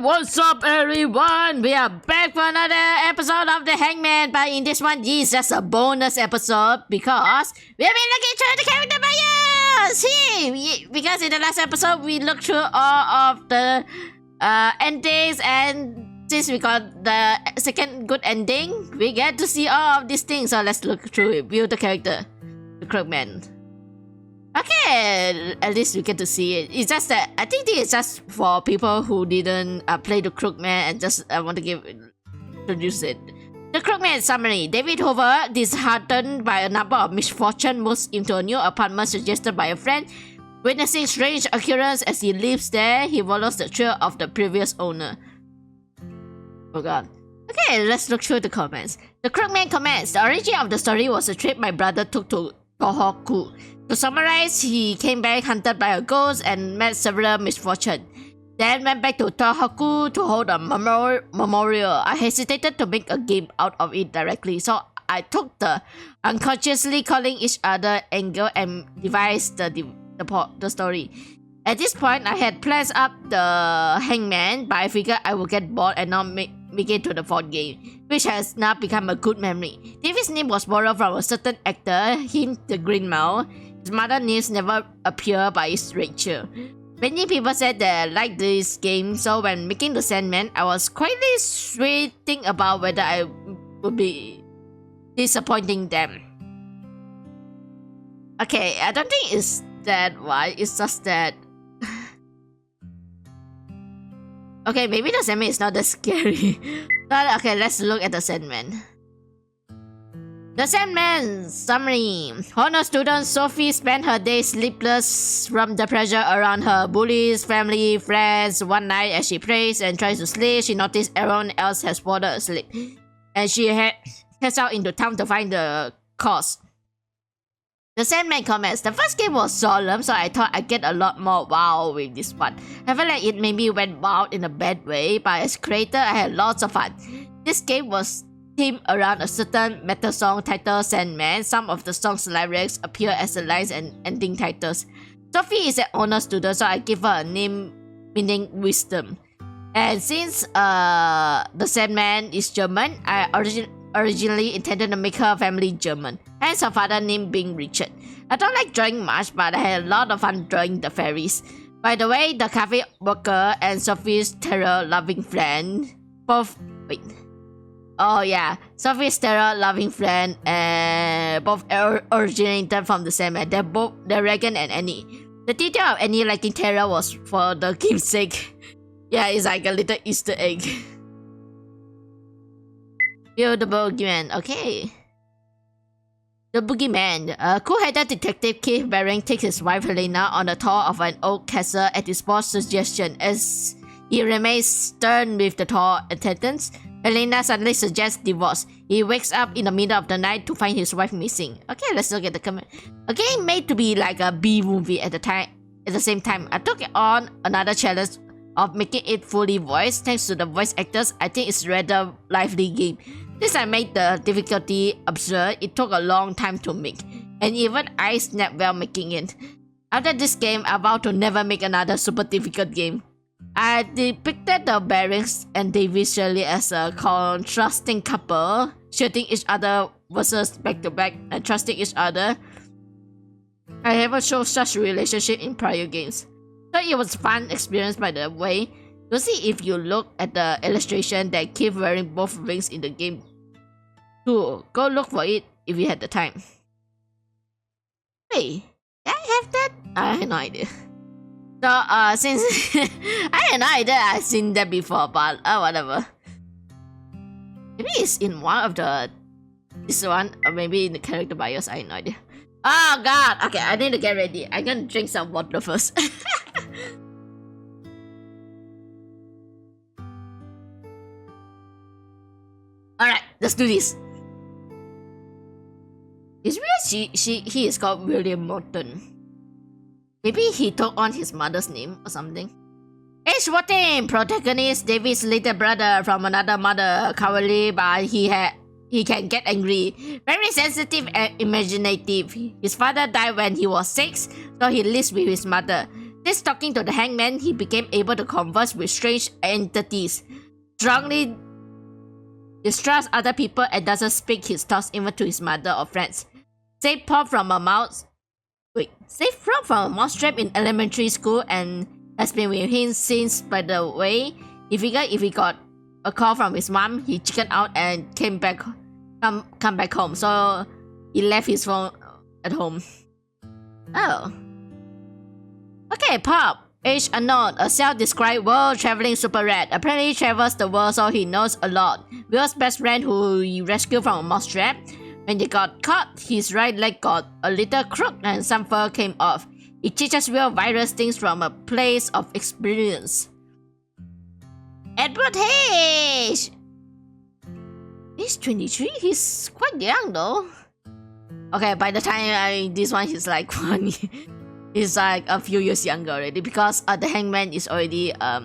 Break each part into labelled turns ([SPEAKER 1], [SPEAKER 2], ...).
[SPEAKER 1] What's up, everyone? We are back for another episode of The Hangman, but in this one, this is just a bonus episode because we've been looking through the character bios! Because in the last episode, we looked through all of the endings, and since we got the second good ending, we get to see all of these things. So let's look through it. View the character, the Crookman. Okay, at least we get to see it. It's just that I think this is just for people who didn't play the Crookman and just want to introduce it. The Crookman summary: David Hoover, disheartened by a number of misfortune, moves into a new apartment suggested by a friend. Witnessing strange occurrence as he lives there, he follows the trail of the previous owner. Oh god. Okay, let's look through the comments. The Crookman comments: the origin of the story was a trip my brother took to Tohoku. To summarize, he came back hunted by a ghost and met several misfortunes. Then went back to Tohoku to hold a memorial. I hesitated to make a game out of it directly, so I took the unconsciously calling each other angle and devised the story. At this point, I had plans up the Hangman, but I figured I would get bored and not make it to the fourth game, which has now become a good memory. David's name was borrowed from a certain actor, hint the Green Mile. His mother's names never appear, but it's Rachel. Many people said they liked this game, so when making the Sandman, I was quietly sweating about whether I would be disappointing them. Okay, I don't think it's that why, it's just that... Okay, maybe the Sandman is not that scary. But okay, let's look at the Sandman. The Sandman summary: Honor student Sophie spent her days sleepless from the pressure around her bullies, family, friends. One night, as she prays and tries to sleep, she noticed everyone else has fallen asleep, and she heads out into town to find the cause. The Sandman comments: the first game was solemn, so I thought I'd get a lot more wow with this one. I felt like it maybe went wild in a bad way, but as creator, I had lots of fun. This game was themed around a certain meta song titled Sandman. Some of the song's lyrics appear as the lines and ending titles. Sophie is an honor student, so I give her a name meaning wisdom. And since the Sandman is German, I originally intended to make her family German, hence her father name being Richard. I don't like drawing much, but I had a lot of fun drawing the fairies. By the way, the cafe worker and Sophie's terror-loving friend Sophie's terror-loving friend both originated from the Sandman. They're both Regan and Annie. The detail of Annie liking terror was for the game's sake. Yeah, it's like a little Easter egg. Feel the boogeyman. Okay. The boogeyman. Cool-headed detective Keith Baring takes his wife Helena on a tour of an old castle at his boss' suggestion. As he remains stern with the tour attendants, Helena suddenly suggests divorce. He wakes up in the middle of the night to find his wife missing. Okay, let's look at the comment. A game made to be like a B movie at the same time. I took on another challenge of making it fully voiced. Thanks to the voice actors, I think it's a rather lively game. Since I made the difficulty absurd, it took a long time to make, and even I snapped while making it. After this game, I vowed to never make another super difficult game. I depicted the Barings and David Shirley as a contrasting couple, shooting each other versus back to back and trusting each other. I haven't shown such a relationship in prior games, so it was a fun experience. By the way, you'll see if you look at the illustration that keep wearing both rings in the game too. Go look for it if you had the time. Hey, did I have that? I had no idea. So, since I had no idea I've seen that before, but whatever. Maybe it's in one of this one, or maybe in the character bios, I have no idea. Oh god, okay, I need to get ready. I'm gonna drink some water first. Alright, let's do this. It's weird he is called William Morton. Maybe he took on his mother's name or something. Age 14, protagonist David's little brother from another mother, cowardly, but he can get angry. Very sensitive and imaginative. His father died when he was 6, so he lives with his mother. Since talking to the hangman, he became able to converse with strange entities, strongly distrusts other people, and doesn't speak his thoughts even to his mother or friends. Saved Pop from a mouse trap in elementary school and has been with him since. By the way, he figured if he got a call from his mom, he chickened out and come back home. So he left his phone at home. Oh. Okay, Pop. Age unknown, a self-described world-traveling super rat. Apparently travels the world, so he knows a lot. Will's best friend, who he rescued from a mouse trap. When they got caught, his right leg got a little crook and some fur came off. He teaches Will various things from a place of experience. Edward Hayes! He's 23? He's quite young though. Okay, by the time this one, he's like 20. He's like a few years younger already because the hangman is already a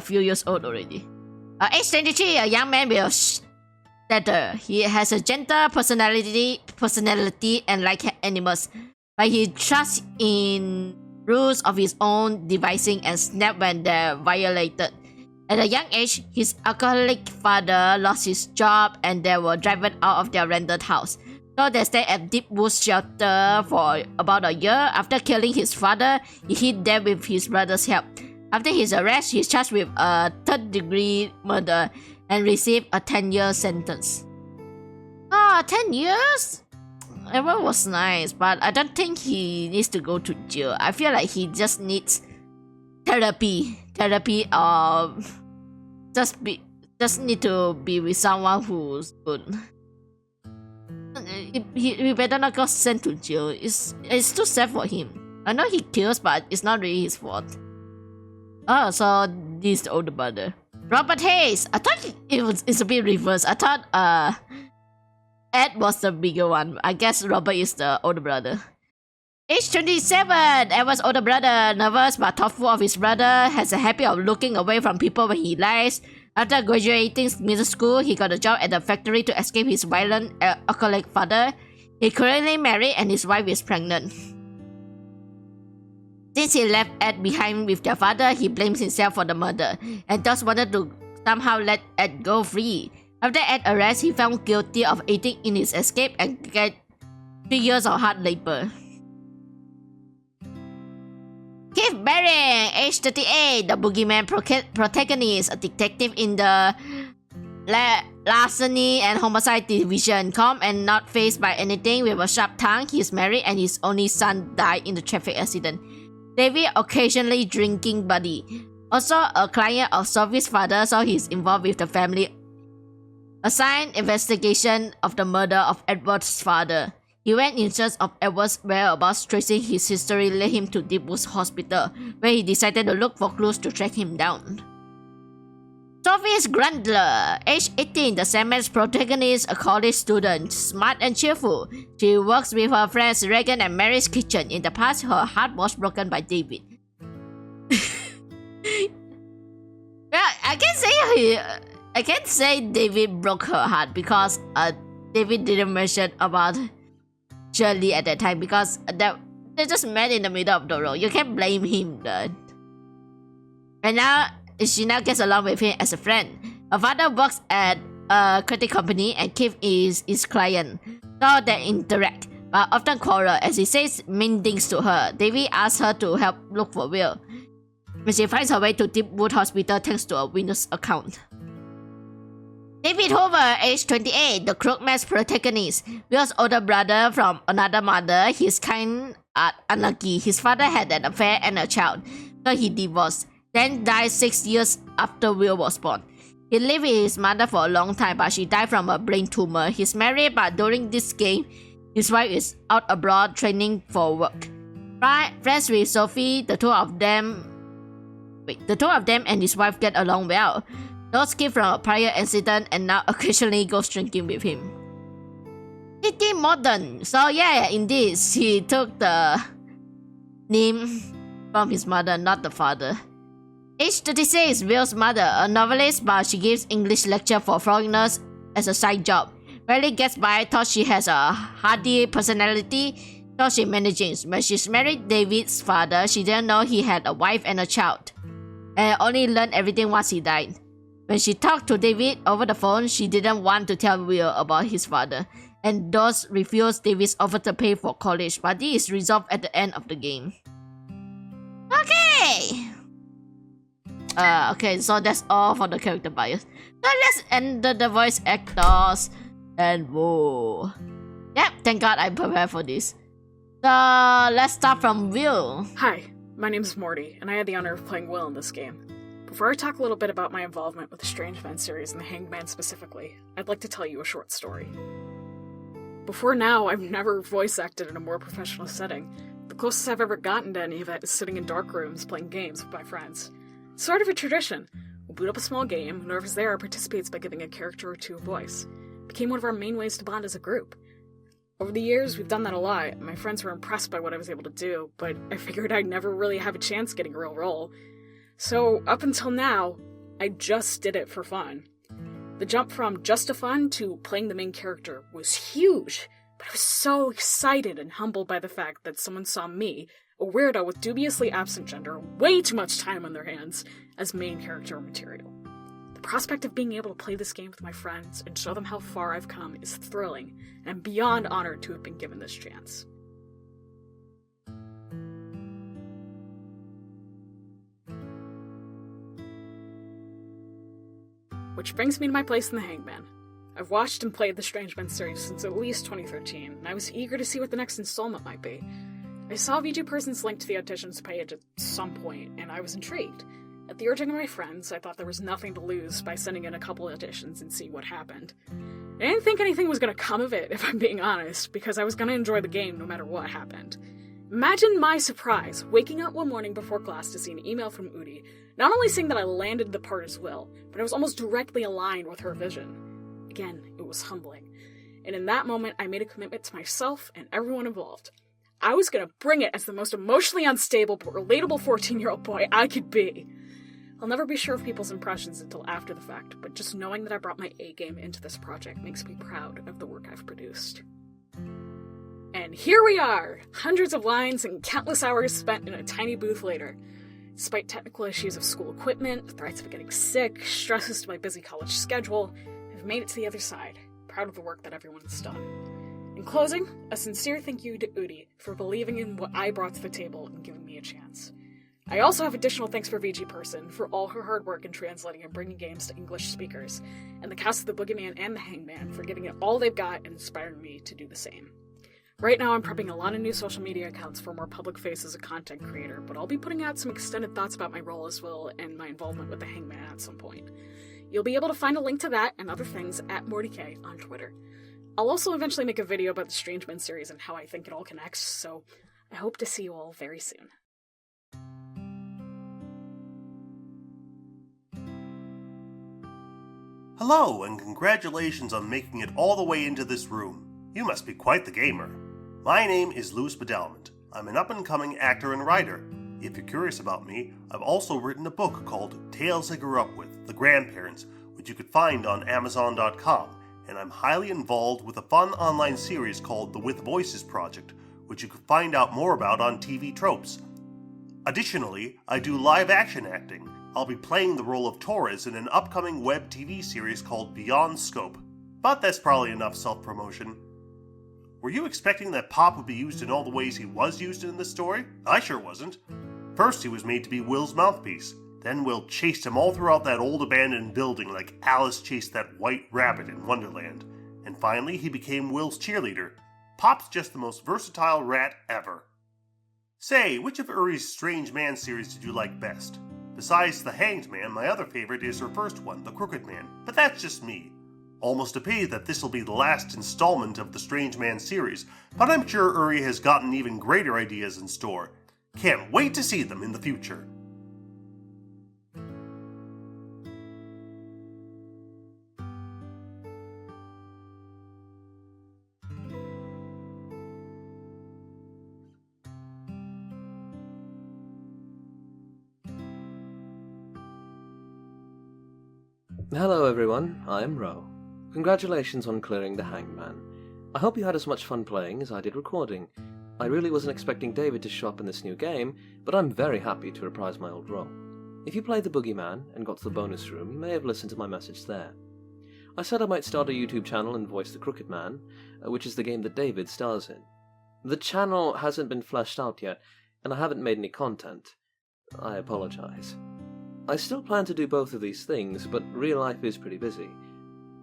[SPEAKER 1] few years old already. Age 23, a young man with stutter. He has a gentle personality and like animals, but he trusts in rules of his own devising and snap when they're violated. At a young age, his alcoholic father lost his job and they were driven out of their rented house. So they stayed at Deep Woods Shelter for about a year. After killing his father, he hid them with his brother's help. After his arrest, he's charged with a third-degree murder and received a 10-year sentence. 10 years? Everyone was nice, but I don't think he needs to go to jail. I feel like he just needs therapy or just need to be with someone who's good. He better not get sent to jail. It's too sad for him. I know he kills, but it's not really his fault. Oh, so this is the older brother. Robert Hayes. I thought it's a bit reversed. I thought Ed was the bigger one. I guess Robert is the older brother. Age 27. Edward's older brother, nervous but thoughtful of his brother, has a habit of looking away from people when he lies. After graduating middle school, he got a job at a factory to escape his violent alcoholic father. He currently married and his wife is pregnant. Since he left Ed behind with their father, he blames himself for the murder and thus wanted to somehow let Ed go free. After Ed's arrest, he found guilty of aiding in his escape and get 3 years of hard labor. Keith Baring, age 38, the boogeyman protagonist, a detective in the larceny and homicide division. Calm and not fazed by anything, with a sharp tongue, he is married and his only son died in a traffic accident. David, occasionally drinking buddy. Also a client of Sophie's father, so he's involved with the family. Assigned investigation of the murder of Edward's father. He went in search of Edward's whereabouts, tracing his history led him to Deepwood Hospital, where he decided to look for clues to track him down. Sophie Grundler, age 18, the segment's protagonist, a college student, smart and cheerful. She works with her friends Regan and Mary's kitchen. In the past, her heart was broken by David. Well, I can't say David broke her heart because David didn't mention about Shirley at that time because they just met in the middle of the road. You can't blame him then. And now she now gets along with him as a friend. Her father works at a credit company and Keith is his client. So they interact, but often quarrel as he says mean things to her. David asks her to help look for Will. When she finds her way to Deepwood Hospital thanks to a Windows account. David Hoover, age 28, the Crookman's protagonist. Will's older brother from another mother. He's kind of unlucky. His father had an affair and a child, so he divorced. Then died 6 years after Will was born. He lived with his mother for a long time, but she died from a brain tumor. He's married, but during this game, his wife is out abroad training for work. Friends with Sophie, the two of them and his wife get along well. Those came from a prior incident and now occasionally goes drinking with him. Titi Modern. So yeah, indeed, he took the name from his mother, not the father. Age 36, Will's mother, a novelist, but she gives English lecture for foreigners as a side job. Rarely gets by, thought she has a hardy personality. So she manages. When she's married David's father, she didn't know he had a wife and a child, and only learned everything once he died. When she talked to David over the phone, she didn't want to tell Will about his father, and thus refused David's offer to pay for college, but this is resolved at the end of the game. Okay! Okay, so that's all for the character bios. So let's enter the voice actors, and whoa. Yep, thank God I prepared for this. So let's start from Will.
[SPEAKER 2] Hi, my name is Morty, and I had the honor of playing Will in this game. Before I talk a little bit about my involvement with the Strange Man series and the Hanged Man specifically, I'd like to tell you a short story. Before now, I've never voice acted in a more professional setting. The closest I've ever gotten to any of that is sitting in dark rooms playing games with my friends. It's sort of a tradition. We'll boot up a small game, and whoever's there participates by giving a character or two a voice. It became one of our main ways to bond as a group. Over the years, we've done that a lot, and my friends were impressed by what I was able to do, but I figured I'd never really have a chance getting a real role. So, up until now, I just did it for fun. The jump from just a fun to playing the main character was huge, but I was so excited and humbled by the fact that someone saw me, a weirdo with dubiously absent gender, way too much time on their hands, as main character material. The prospect of being able to play this game with my friends and show them how far I've come is thrilling, and I'm beyond honored to have been given this chance. Which brings me to my place in the Hanged Man. I've watched and played the Strange Man series since at least 2013, and I was eager to see what the next installment might be. I saw VG Person's link to the auditions page at some point, and I was intrigued. At the urging of my friends, I thought there was nothing to lose by sending in a couple auditions and seeing what happened. I didn't think anything was going to come of it, if I'm being honest, because I was going to enjoy the game no matter what happened. Imagine my surprise, waking up one morning before class to see an email from Udi, not only saying that I landed the part as Will, but I was almost directly aligned with her vision. Again, it was humbling. And in that moment, I made a commitment to myself and everyone involved. I was going to bring it as the most emotionally unstable but relatable 14-year-old boy I could be. I'll never be sure of people's impressions until after the fact, but just knowing that I brought my A-game into this project makes me proud of the work I've produced. And here we are! Hundreds of lines and countless hours spent in a tiny booth later. Despite technical issues of school equipment, threats of getting sick, stresses to my busy college schedule, I've made it to the other side, proud of the work that everyone has done. In closing, a sincere thank you to Udi for believing in what I brought to the table and giving me a chance. I also have additional thanks for VG Person for all her hard work in translating and bringing games to English speakers, and the cast of The Boogeyman and The Hanged Man for giving it all they've got and inspiring me to do the same. Right now I'm prepping a lot of new social media accounts for a more public face as a content creator, but I'll be putting out some extended thoughts about my role as Will and my involvement with The Hanged Man at some point. You'll be able to find a link to that and other things at MortyK on Twitter. I'll also eventually make a video about the Strange Man series and how I think it all connects, so I hope to see you all very soon.
[SPEAKER 3] Hello, and congratulations on making it all the way into this room. You must be quite the gamer. My name is Louis Bedalment. I'm an up-and-coming actor and writer. If you're curious about me, I've also written a book called Tales I Grew Up With, The Grandparents, which you could find on Amazon.com, and I'm highly involved with a fun online series called The With Voices Project, which you could find out more about on TV Tropes. Additionally, I do live-action acting. I'll be playing the role of Torres in an upcoming web TV series called Beyond Scope. But that's probably enough self-promotion. Were you expecting that Pop would be used in all the ways he was used in this story? I sure wasn't. First, he was made to be Will's mouthpiece. Then Will chased him all throughout that old abandoned building like Alice chased that white rabbit in Wonderland. And finally, he became Will's cheerleader. Pop's just the most versatile rat ever. Say, which of Uri's Strange Man series did you like best? Besides The Hanged Man, my other favorite is her first one, The Crooked Man, but that's just me. Almost a pity that this will be the last installment of the Strange Man series, but I'm sure Uri has gotten even greater ideas in store. Can't wait to see them in the future.
[SPEAKER 4] Hello everyone, I am Ro. Congratulations on clearing the Hanged Man. I hope you had as much fun playing as I did recording. I really wasn't expecting David to show up in this new game, but I'm very happy to reprise my old role. If you played the Boogeyman and got to the bonus room, you may have listened to my message there. I said I might start a YouTube channel and voice the Crooked Man, which is the game that David stars in. The channel hasn't been fleshed out yet, and I haven't made any content. I apologize. I still plan to do both of these things, but real life is pretty busy.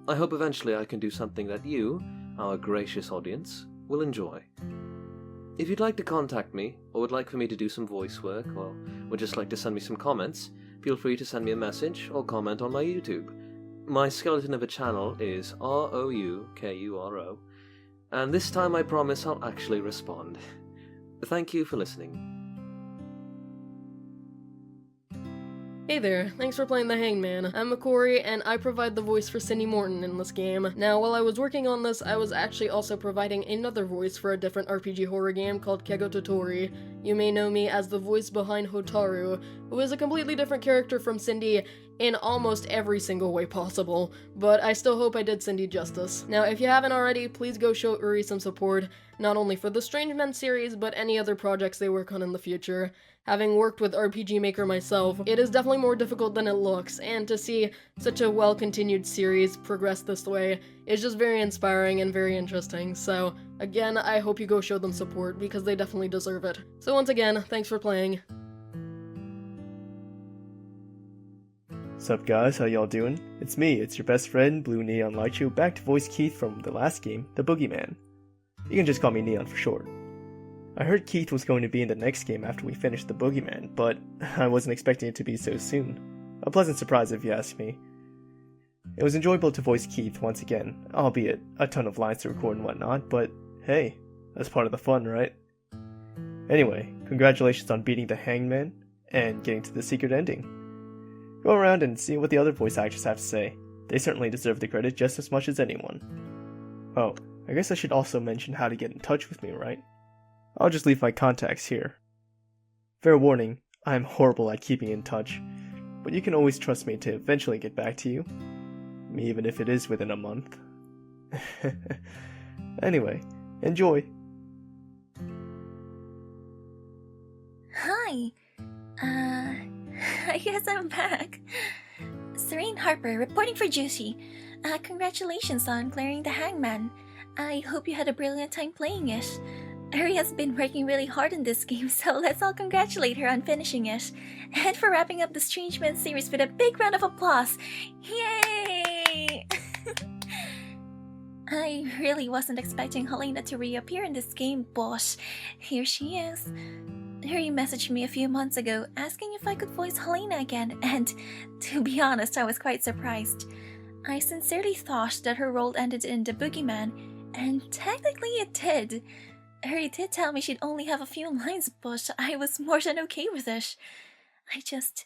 [SPEAKER 4] I hope eventually I can do something that you, our gracious audience, will enjoy. If you'd like to contact me, or would like for me to do some voice work, or would just like to send me some comments, feel free to send me a message or comment on my YouTube. My skeleton of a channel is ROUKURO, and this time I promise I'll actually respond. Thank you for listening.
[SPEAKER 5] Hey there, thanks for playing the Hangman. I'm McCory, and I provide the voice for Cindy Morton in this game. Now, while I was working on this, I was actually also providing another voice for a different RPG horror game called Kego Totori. You may know me as the voice behind Hotaru, who is a completely different character from Cindy in almost every single way possible, but I still hope I did Cindy justice. Now, if you haven't already, please go show Uri some support, not only for the Strange Men series, but any other projects they work on in the future. Having worked with RPG Maker myself, it is definitely more difficult than it looks, and to see such a well-continued series progress this way is just very inspiring and very interesting. So, again, I hope you go show them support, because they definitely deserve it. So once again, thanks for playing.
[SPEAKER 6] Sup guys, how y'all doing? It's me, it's your best friend, Blue Neon Lightshow, back to voice Keith from the last game, The Boogeyman. You can just call me Neon for short. I heard Keith was going to be in the next game after we finished The Boogeyman, but I wasn't expecting it to be so soon. A pleasant surprise if you ask me. It was enjoyable to voice Keith once again, albeit a ton of lines to record and whatnot, but hey, that's part of the fun, right? Anyway, congratulations on beating the Hangman and getting to the secret ending. Go around and see what the other voice actors have to say. They certainly deserve the credit just as much as anyone. Oh, I guess I should also mention how to get in touch with me, right? I'll just leave my contacts here. Fair warning, I'm horrible at keeping in touch, but you can always trust me to eventually get back to you, even if it is within a month. Anyway, enjoy!
[SPEAKER 7] Hi. I guess I'm back. Serene Harper, reporting for Juicy. Congratulations on clearing the Hangman. I hope you had a brilliant time playing it. Uri has been working really hard in this game, so let's all congratulate her on finishing it. And for wrapping up the Strange Men series with a big round of applause. Yay! I really wasn't expecting Helena to reappear in this game, but here she is. Uri messaged me a few months ago asking if I could voice Helena again, and to be honest, I was quite surprised. I sincerely thought that her role ended in The Boogeyman, and technically it did. Uri did tell me she'd only have a few lines, but I was more than okay with it. I just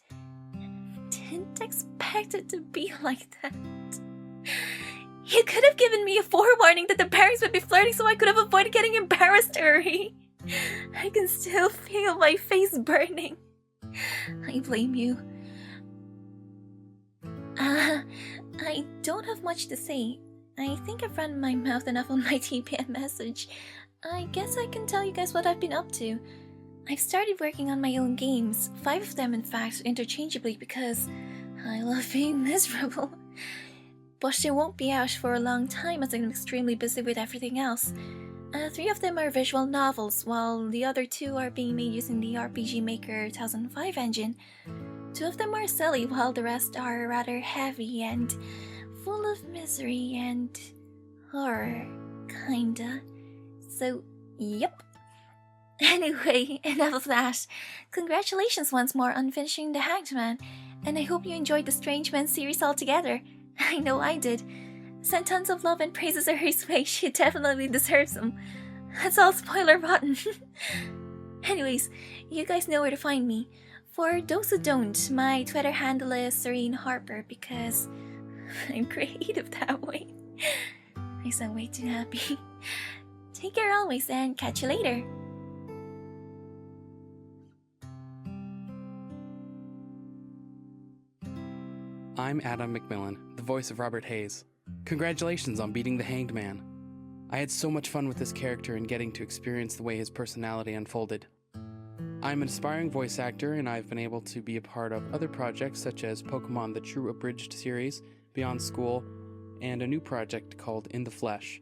[SPEAKER 7] didn't expect it to be like that. You could have given me a forewarning that the parents would be flirting so I could have avoided getting embarrassed, Uri. I can still feel my face burning. I blame you. I don't have much to say. I think I've run my mouth enough on my TPM message. I guess I can tell you guys what I've been up to. I've started working on my own games, 5 of them in fact, interchangeably because I love being miserable. But they won't be out for a long time as I'm extremely busy with everything else. 3 of them are visual novels, while the other 2 are being made using the RPG Maker 2005 engine. 2 of them are silly, while the rest are rather heavy and full of misery and horror, kinda. So, yep. Anyway, enough of that. Congratulations once more on finishing The Hangman, and I hope you enjoyed the Strange Men series altogether. I know I did. Send tons of love and praises Uri's way, she definitely deserves them. That's all spoiler rotten. Anyways, you guys know where to find me. For those who don't, my Twitter handle is Serene Harper because I'm creative that way. I sound way too happy. Take care always and catch you later.
[SPEAKER 8] I'm Adam McMillan, the voice of Robert Hayes. Congratulations on beating the Hanged Man. I had so much fun with this character and getting to experience the way his personality unfolded. I'm an aspiring voice actor, and I've been able to be a part of other projects such as Pokemon The True Abridged series, Beyond School, and a new project called In the Flesh.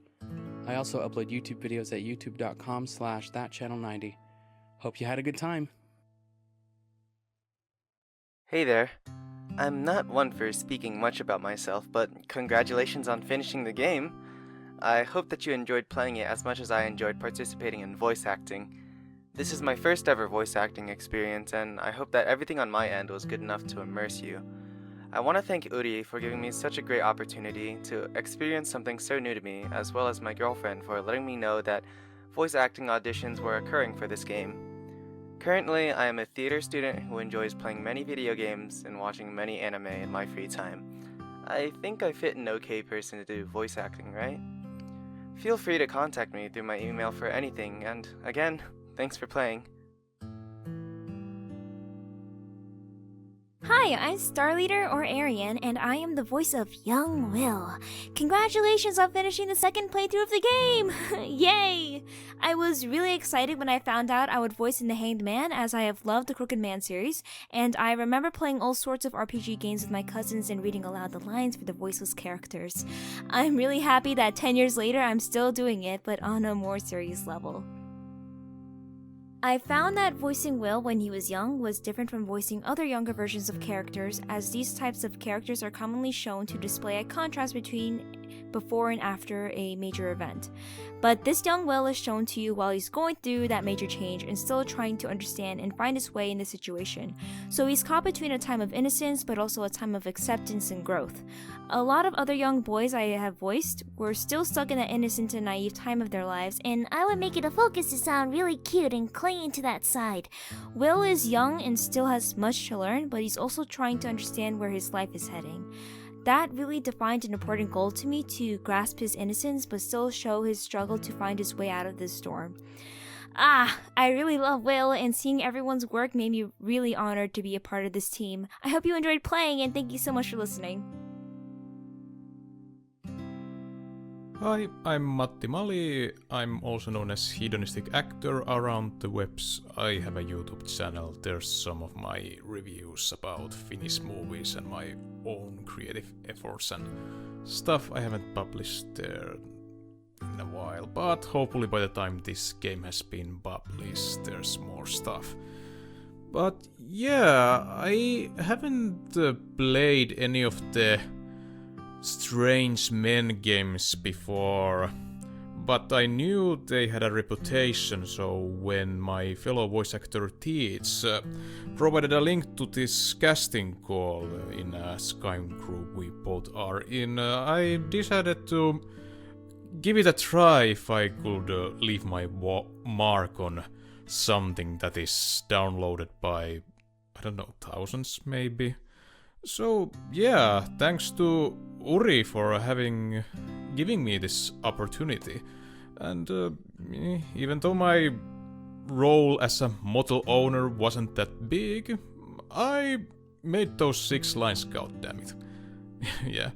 [SPEAKER 8] I also upload YouTube videos at youtube.com/thatchannel90. Hope you had a good time.
[SPEAKER 9] Hey there. I'm not one for speaking much about myself, but congratulations on finishing the game. I hope that you enjoyed playing it as much as I enjoyed participating in voice acting. This is my first ever voice acting experience, and I hope that everything on my end was good enough to immerse you. I want to thank Uri for giving me such a great opportunity to experience something so new to me, as well as my girlfriend for letting me know that voice acting auditions were occurring for this game. Currently, I am a theater student who enjoys playing many video games and watching many anime in my free time. I think I fit an okay person to do voice acting, right? Feel free to contact me through my email for anything, and again, thanks for playing.
[SPEAKER 10] Hi, I'm Starleader or Arian, and I am the voice of Young Will. Congratulations on finishing the second playthrough of the game! Yay! I was really excited when I found out I would voice in The Hanged Man, as I have loved the Crooked Man series, and I remember playing all sorts of RPG games with my cousins and reading aloud the lines for the voiceless characters. I'm really happy that 10 years later I'm still doing it, but on a more serious level. I found that voicing Will when he was young was different from voicing other younger versions of characters, as these types of characters are commonly shown to display a contrast between before and after a major event. But this young Will is shown to you while he's going through that major change and still trying to understand and find his way in the situation. So he's caught between a time of innocence but also a time of acceptance and growth. A lot of other young boys I have voiced were still stuck in that innocent and naive time of their lives, and I would make it a focus to sound really cute and clinging to that side. Will is young and still has much to learn, but he's also trying to understand where his life is heading. That really defined an important goal to me, to grasp his innocence but still show his struggle to find his way out of this storm. I really love Will, and seeing everyone's work made me really honored to be a part of this team. I hope you enjoyed playing, and thank you so much for listening.
[SPEAKER 11] Hi, I'm Matti Mali. I'm also known as hedonistic actor around the webs. I have a YouTube channel. There's some of my reviews about Finnish movies and my own creative efforts and stuff I haven't published there in a while, but hopefully by the time this game has been published there's more stuff. But yeah, I haven't played any of the Strange Men games before, but I knew they had a reputation, so when my fellow voice actor Teach provided a link to this casting call in a Skype group we both are in, I decided to give it a try if I could leave my mark on something that is downloaded by, I don't know, thousands maybe. So yeah, thanks to Uri for giving me this opportunity. And even though my role as a model owner wasn't that big, I made those 6 lines, goddammit. Yeah.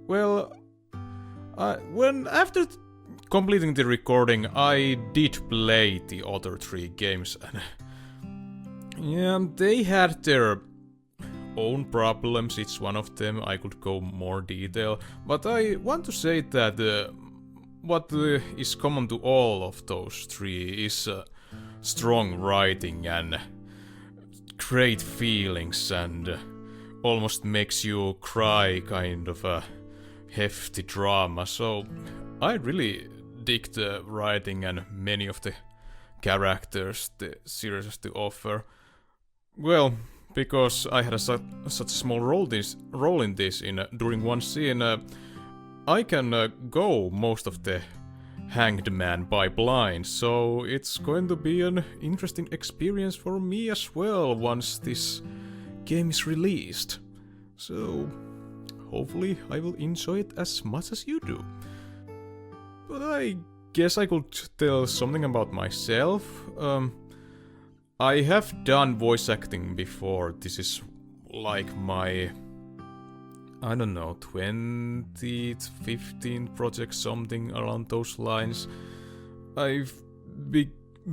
[SPEAKER 11] Well, when after completing the recording, I did play the other 3 games, and yeah, they had their own problems, each one of them. I could go more detail, but I want to say that what is common to all of those 3 is strong writing and great feelings and almost makes you cry kind of a hefty drama. So I really dig the writing and many of the characters the series has to offer. Well, because I had such a small role in this during one scene, I can go most of the Hanged Man by blind, so it's going to be an interesting experience for me as well once this game is released. So hopefully I will enjoy it as much as you do. But I guess I could tell something about myself. I have done voice acting before. This is like my, I don't know, 20, 15 projects, something around those lines. I've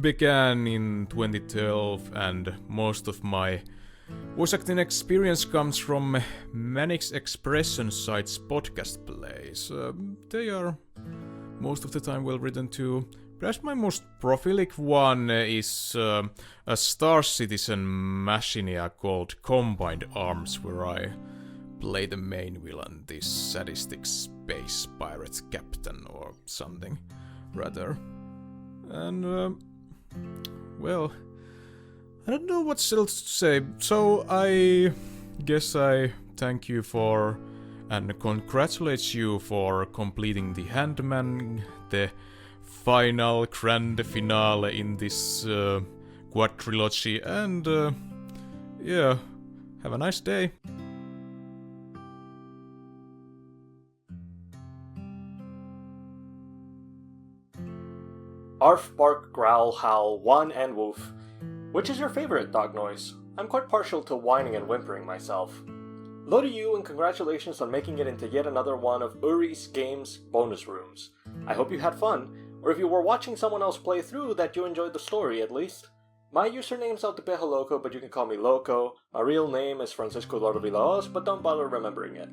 [SPEAKER 11] began in 2012, and most of my voice acting experience comes from Manix Expression site's podcast plays. They are most of the time well written too. Perhaps my most prolific one is a Star Citizen machinea called Combined Arms, where I play the main villain, this sadistic space pirate captain or something, rather. And, well, I don't know what else to say, so I guess I thank you for and congratulate you for completing the Handman, the final grand finale in this quadrilogy, and yeah, have a nice day.
[SPEAKER 12] Arf, bark, growl, howl, whine, and woof. Which is your favorite dog noise? I'm quite partial to whining and whimpering myself. Hello to you and congratulations on making it into yet another one of Uri's Games bonus rooms. I hope you had fun, or if you were watching someone else play through, that you enjoyed the story at least. My username's Altepejo Loco, but you can call me Loco. My real name is Francisco Eduardo Villaos, but don't bother remembering it.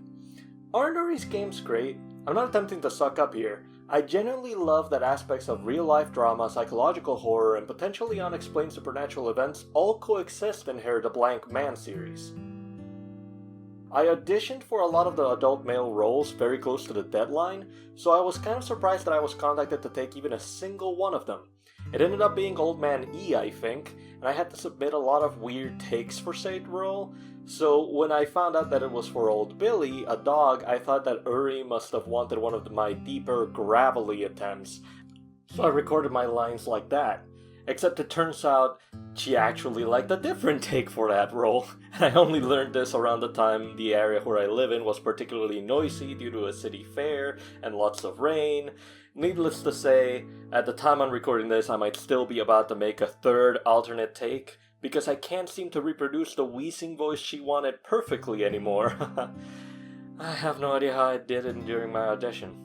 [SPEAKER 12] Aren't Uri's Games great? I'm not attempting to suck up here. I genuinely love that aspects of real-life drama, psychological horror, and potentially unexplained supernatural events all coexist in Hair the Blank Man series. I auditioned for a lot of the adult male roles very close to the deadline, so I was kind of surprised that I was contacted to take even a single one of them. It ended up being Old Man E, I think, and I had to submit a lot of weird takes for said role, so when I found out that it was for Old Billy, a dog, I thought that Uri must have wanted one of my deeper, gravelly attempts, so I recorded my lines like that. Except it turns out she actually liked a different take for that role, and I only learned this around the time the area where I live in was particularly noisy due to a city fair and lots of rain. Needless to say, at the time I'm recording this, I might still be about to make a third alternate take, because I can't seem to reproduce the wheezing voice she wanted perfectly anymore. I have no idea how I did it during my audition.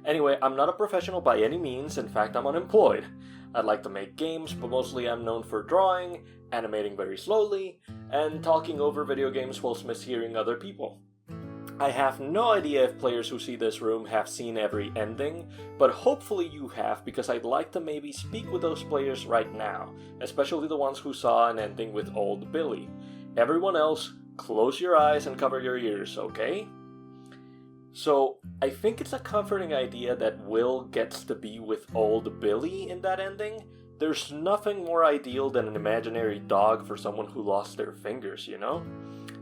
[SPEAKER 12] Anyway, I'm not a professional by any means, in fact I'm unemployed. I'd like to make games, but mostly I'm known for drawing, animating very slowly, and talking over video games whilst mishearing other people. I have no idea if players who see this room have seen every ending, but hopefully you have, because I'd like to maybe speak with those players right now, especially the ones who saw an ending with Old Billy. Everyone else, close your eyes and cover your ears, okay? So, I think it's a comforting idea that Will gets to be with Old Billy in that ending. There's nothing more ideal than an imaginary dog for someone who lost their fingers, you know?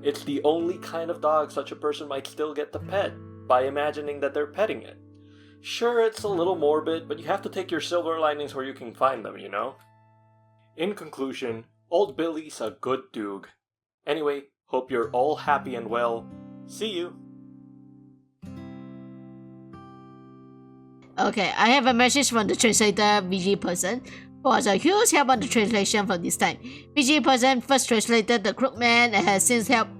[SPEAKER 12] It's the only kind of dog such a person might still get to pet, by imagining that they're petting it. Sure, it's a little morbid, but you have to take your silver linings where you can find them, you know? In conclusion, Old Billy's a good dude. Anyway, hope you're all happy and well. See you!
[SPEAKER 1] Okay, I have a message from the translator VG person, who was a huge help on the translation from this time. VG person first translated the Crookman and has since helped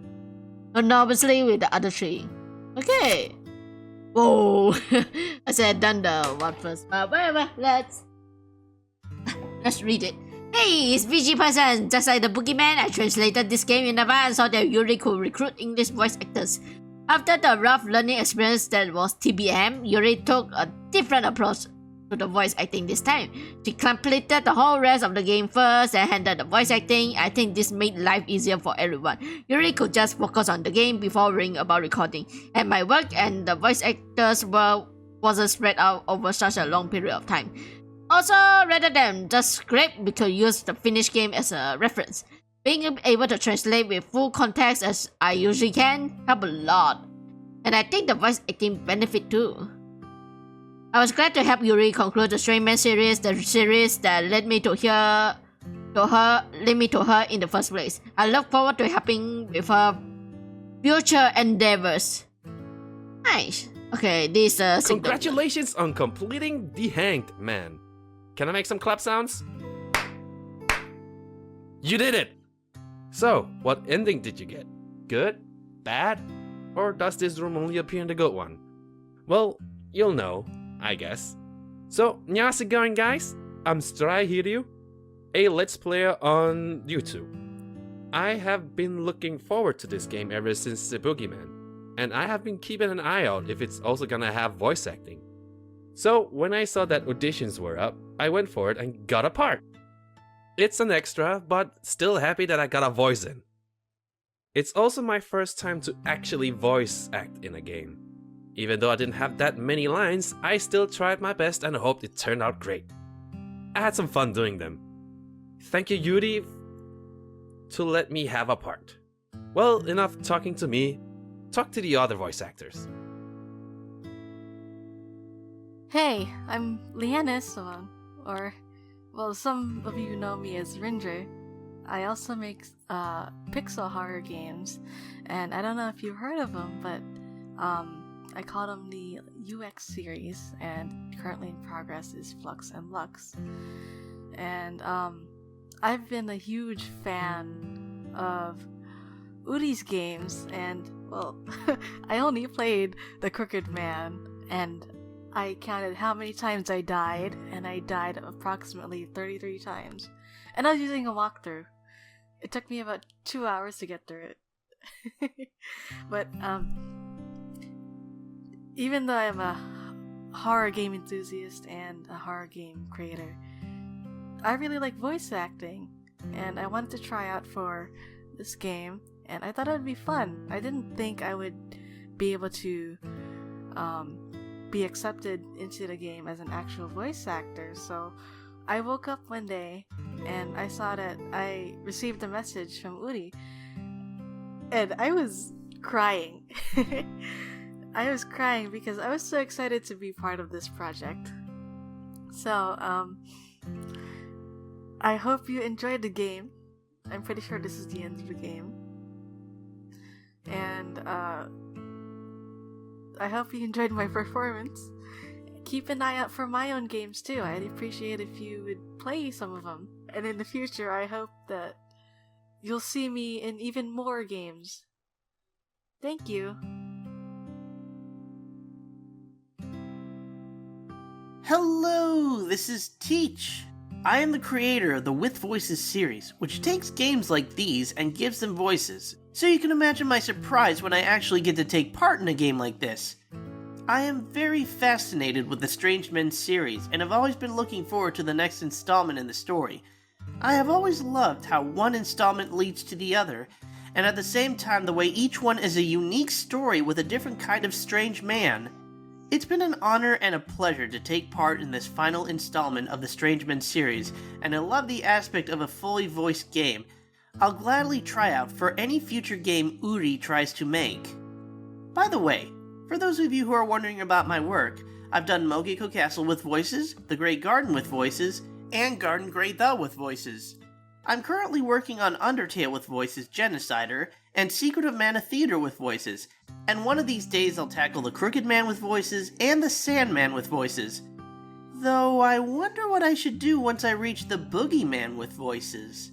[SPEAKER 1] enormously with the other three. Okay. Whoa. I said done the one first, but whatever, let's read it. Hey, it's VG person. Just like the Boogeyman, I translated this game in advance so that Yuri could recruit English voice actors. After the rough learning experience that was TBM, Yuri took a different approach to the voice acting this time. She completed the whole rest of the game first and handled the voice acting. I think this made life easier for everyone. Yuri could just focus on the game before worrying about recording, and my work and the voice actors wasn't spread out over such a long period of time. Also, rather than just script, we could use the finished game as a reference. Being able to translate with full context as I usually can help a lot, and I think the voice acting benefit too. I was glad to help Yuri conclude the Strange Man series, the series that led me to her in the first place. I look forward to helping with her future endeavors. Nice. Okay, this
[SPEAKER 13] Congratulations on completing The Hanged Man. Can I make some clap sounds? You did it! So, what ending did you get? Good? Bad? Or does this room only appear in the good one? Well, you'll know, I guess. So, how's it going, guys? I'm Stray Hiryu, a Let's Player on YouTube. I have been looking forward to this game ever since The Boogeyman, and I have been keeping an eye out if it's also gonna have voice acting. So, when I saw that auditions were up, I went for it and got a part. It's an extra, but still happy that I got a voice in. It's also my first time to actually voice act in a game. Even though I didn't have that many lines, I still tried my best and hoped it turned out great. I had some fun doing them. Thank you, Yuri, to let me have a part. Well, enough talking to me. Talk to the other voice actors.
[SPEAKER 14] Hey, I'm Leannis, or well, some of you know me as Ringer. I also make pixel horror games, and I don't know if you've heard of them, but I call them the UX series, and currently in progress is Flux and Lux. And I've been a huge fan of Uri's games, and well, I only played The Crooked Man, and I counted how many times I died, and I died approximately 33 times. And I was using a walkthrough. It took me about 2 hours to get through it. But even though I'm a horror game enthusiast and a horror game creator, I really like voice acting, and I wanted to try out for this game, and I thought it would be fun. I didn't think I would be able to be accepted into the game as an actual voice actor, so I woke up one day and I saw that I received a message from Uri, and I was crying. I was crying because I was so excited to be part of this project. So, I hope you enjoyed the game. I'm pretty sure this is the end of the game. And, I hope you enjoyed my performance. Keep an eye out for my own games too. I'd appreciate if you would play some of them. And in the future, I hope that you'll see me in even more games. Thank you.
[SPEAKER 15] Hello, this is Teach. I am the creator of the With Voices series, which takes games like these and gives them voices. So you can imagine my surprise when I actually get to take part in a game like this. I am very fascinated with the Strange Men series and have always been looking forward to the next installment in the story. I have always loved how one installment leads to the other, and at the same time the way each one is a unique story with a different kind of strange man. It's been an honor and a pleasure to take part in this final installment of the Strange Men series, and I love the aspect of a fully voiced game. I'll gladly try out for any future game Uri tries to make. By the way, for those of you who are wondering about my work, I've done Mogeko Castle with voices, The Great Garden with voices, and Garden Grey Thou with voices. I'm currently working on Undertale with voices, Genocider, and Secret of Mana Theater with voices, and one of these days I'll tackle the Crooked Man with voices and the Sandman with voices. Though I wonder what I should do once I reach the Boogeyman with voices.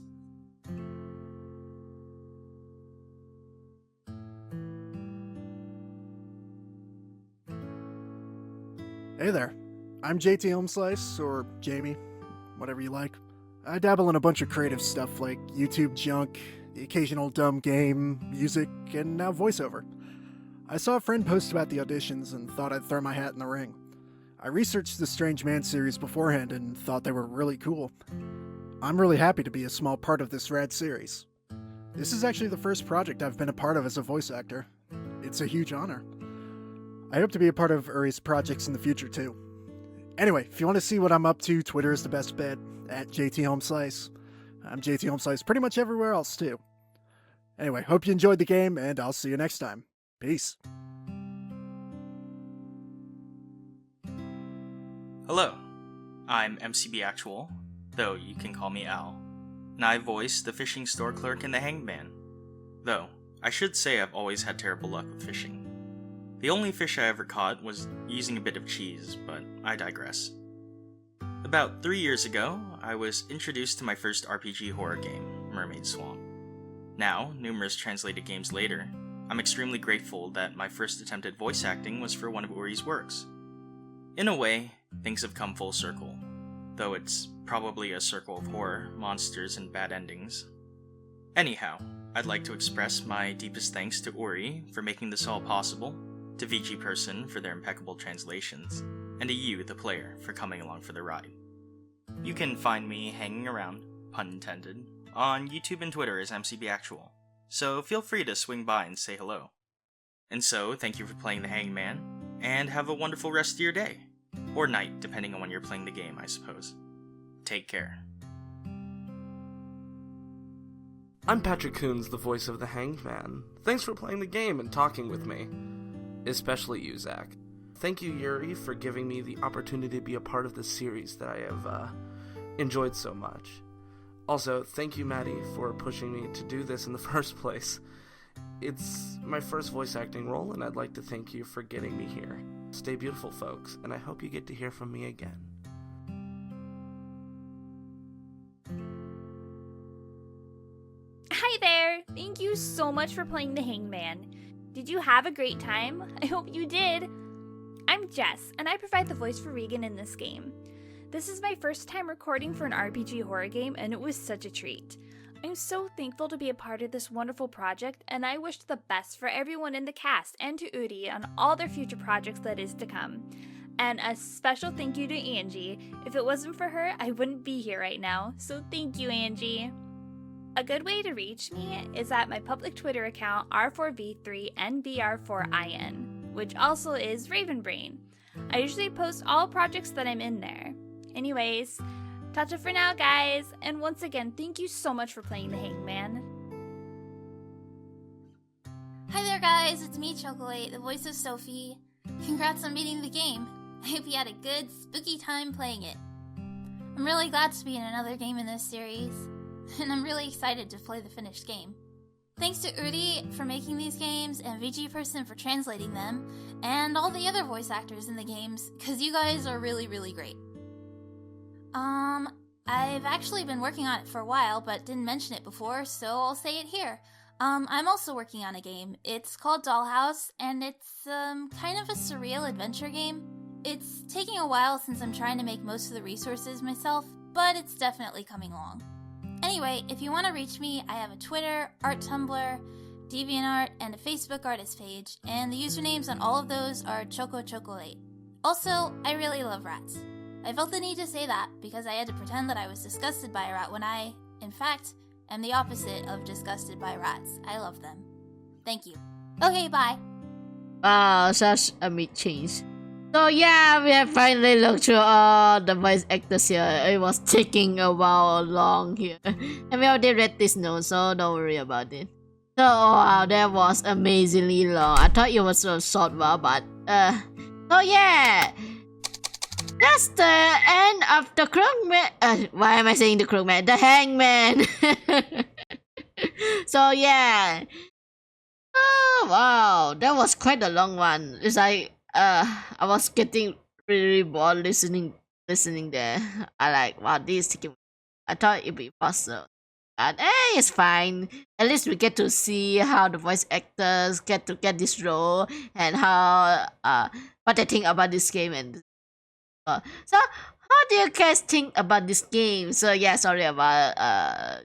[SPEAKER 16] Hey there, I'm JT Homeslice, or Jamie, whatever you like. I dabble in a bunch of creative stuff like YouTube junk, the occasional dumb game, music, and now voiceover. I saw a friend post about the auditions and thought I'd throw my hat in the ring. I researched the Strange Man series beforehand and thought they were really cool. I'm really happy to be a small part of this rad series. This is actually the first project I've been a part of as a voice actor. It's a huge honor. I hope to be a part of Uri's projects in the future too. Anyway, if you want to see what I'm up to, Twitter is the best bet, at JT Homeslice. I'm JT Homeslice pretty much everywhere else too. Anyway, hope you enjoyed the game, and I'll see you next time. Peace.
[SPEAKER 17] Hello, I'm MCB Actual, though you can call me Al, and I voice the fishing store clerk in The Hanged Man. Though, I should say I've always had terrible luck with fishing. The only fish I ever caught was using a bit of cheese, but I digress. About 3 years ago, I was introduced to my first RPG horror game, Mermaid Swamp. Now, numerous translated games later, I'm extremely grateful that my first attempt at voice acting was for one of Uri's works. In a way, things have come full circle, though it's probably a circle of horror, monsters, and bad endings. Anyhow, I'd like to express my deepest thanks to Uri for making this all possible, to VG Person for their impeccable translations, and to you, the player, for coming along for the ride. You can find me hanging around, pun intended, on YouTube and Twitter as MCB Actual, so feel free to swing by and say hello. And so, thank you for playing the Hangman, and have a wonderful rest of your day. Or night, depending on when you're playing the game, I suppose. Take care.
[SPEAKER 18] I'm Patrick Coons, the voice of the Hangman. Thanks for playing the game and talking with me. Especially you, Zach. Thank you, Yuri, for giving me the opportunity to be a part of this series that I have enjoyed so much. Also, thank you, Maddie, for pushing me to do this in the first place. It's my first voice acting role, and I'd like to thank you for getting me here. Stay beautiful, folks, and I hope you get to hear from me again.
[SPEAKER 10] Hi there! Thank you so much for playing the Hangman. Did you have a great time? I hope you did! I'm Jess, and I provide the voice for Regan in this game. This is my first time recording for an RPG horror game, and it was such a treat. I'm so thankful to be a part of this wonderful project, and I wish the best for everyone in the cast and to Uri on all their future projects that is to come. And a special thank you to Angie. If it wasn't for her, I wouldn't be here right now, so thank you, Angie. A good way to reach me is at my public Twitter account R4V3NBR4IN, which also is Ravenbrain. I usually post all projects that I'm in there. Anyways, ta-ta for now, guys, and once again, thank you so much for playing the Hangman.
[SPEAKER 19] Hi there, guys, it's me, Chocolate, the voice of Sophie. Congrats on beating the game. I hope you had a good, spooky time playing it. I'm really glad to be in another game in this series, and I'm really excited to play the finished game. Thanks to Uri for making these games, and VG Person for translating them, and all the other voice actors in the games, because you guys are really, really great. I've actually been working on it for a while, but didn't mention it before, so I'll say it here. I'm also working on a game. It's called Dollhouse, and it's, kind of a surreal adventure game. It's taking a while since I'm trying to make most of the resources myself, but it's definitely coming along. Anyway, if you want to reach me, I have a Twitter, Art Tumblr, DeviantArt, and a Facebook artist page, and the usernames on all of those are ChocoChocolate. Also, I really love rats. I felt the need to say that because I had to pretend that I was disgusted by a rat when I, in fact, am the opposite of disgusted by rats. I love them. Thank you. Okay, bye.
[SPEAKER 1] Wow, such a big change. So yeah, we have finally looked through all the voice actors here. It was taking a while long here. And we already read this note, so don't worry about it. So wow, that was amazingly long. I thought it was a short while, but so yeah. That's the end of the Crookman. Why am I saying the Crookman? The Hangman. So yeah. Oh wow, that was quite a long one. It's like I was getting really bored listening there. I like wow, this is taking. I thought it'd be faster, but it's fine. At least we get to see how the voice actors get to get this role and how what they think about this game and. So how do you guys think about this game? So yeah, sorry about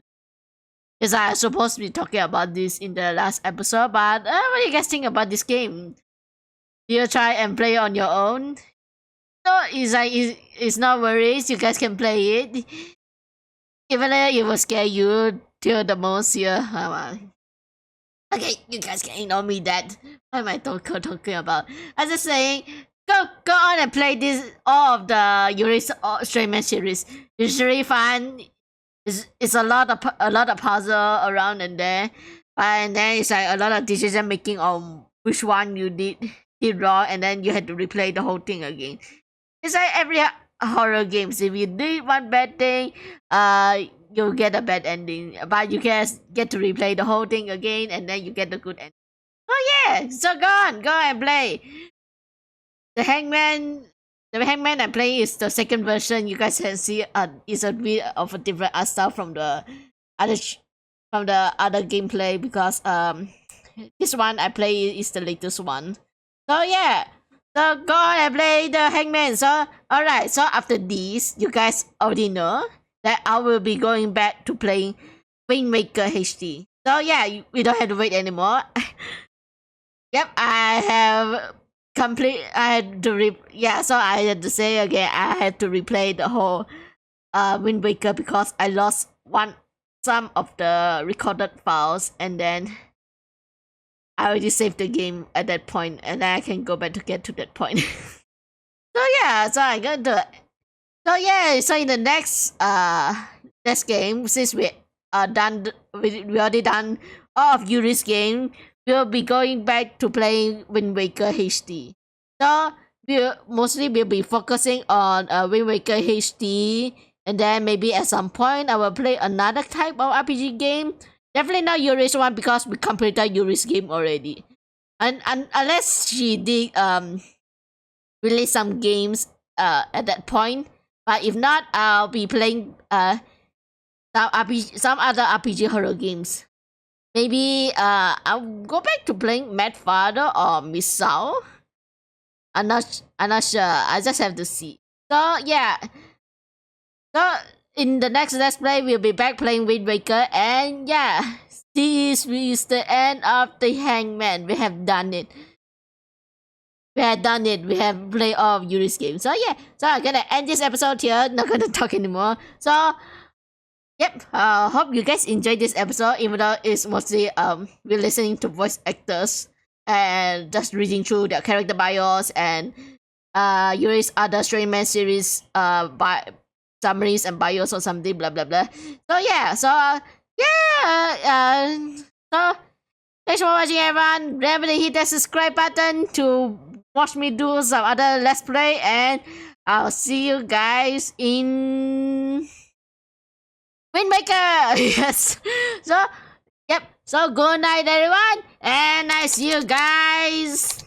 [SPEAKER 1] because I was supposed to be talking about this in the last episode, but what do you guys think about this game? Do you try and play it on your own? So it's not worries, you guys can play it. Even though it will scare you till the most here. Okay, you guys can ignore me that. What am I talking about? I was just saying Go on and play this all of the Yuri's Strayman series. It's really fun. It's a lot of puzzle around and there, and then it's like a lot of decision making on which one you did wrong, and then you had to replay the whole thing again. It's like every horror games. If you did one bad thing, you'll get a bad ending, but you guys get to replay the whole thing again, and then you get the good ending. Oh yeah, so go and play. The Hangman I'm playing is the second version. You guys can see is a bit of a different art style from the other gameplay because this one I play is the latest one. So yeah, so go on and play the Hangman. So alright, so after this, you guys already know that I will be going back to playing Wind Waker HD. So yeah, we don't have to wait anymore. Yep, I have I had to so I had to say again, I had to replay the whole Wind Waker because I lost some of the recorded files, and then I already saved the game at that point, and then I can go back to get to that point. So yeah, so I got to. So yeah, so in the next game, since we already done all of Yuri's game, we'll be going back to playing Wind Waker HD. So we'll be focusing on Wind Waker HD, and then maybe at some point I will play another type of RPG game. Definitely not Yuri's one because we completed Yuri's game already. And unless she did release some games at that point. But if not, I'll be playing some other RPG horror games. Maybe I'll go back to playing Mad Father or Misao. I'm not sure. I just have to see. So yeah. So in the next Let's Play, we'll be back playing Wind Waker, and yeah, this is the end of the Hangman. We have done it. We have played all of Yuri's games. So yeah, so I'm gonna end this episode here. Not gonna talk anymore. So yep, hope you guys enjoyed this episode, even though it's mostly we're listening to voice actors and just reading through their character bios and Yuri's other Strange Man series summaries and bios or something, blah blah blah. So yeah, so so thanks for watching, everyone. Remember to hit that subscribe button to watch me do some other Let's Play, and I'll see you guys in Wind Waker. Yes. So yep. So good night, everyone, and I see you guys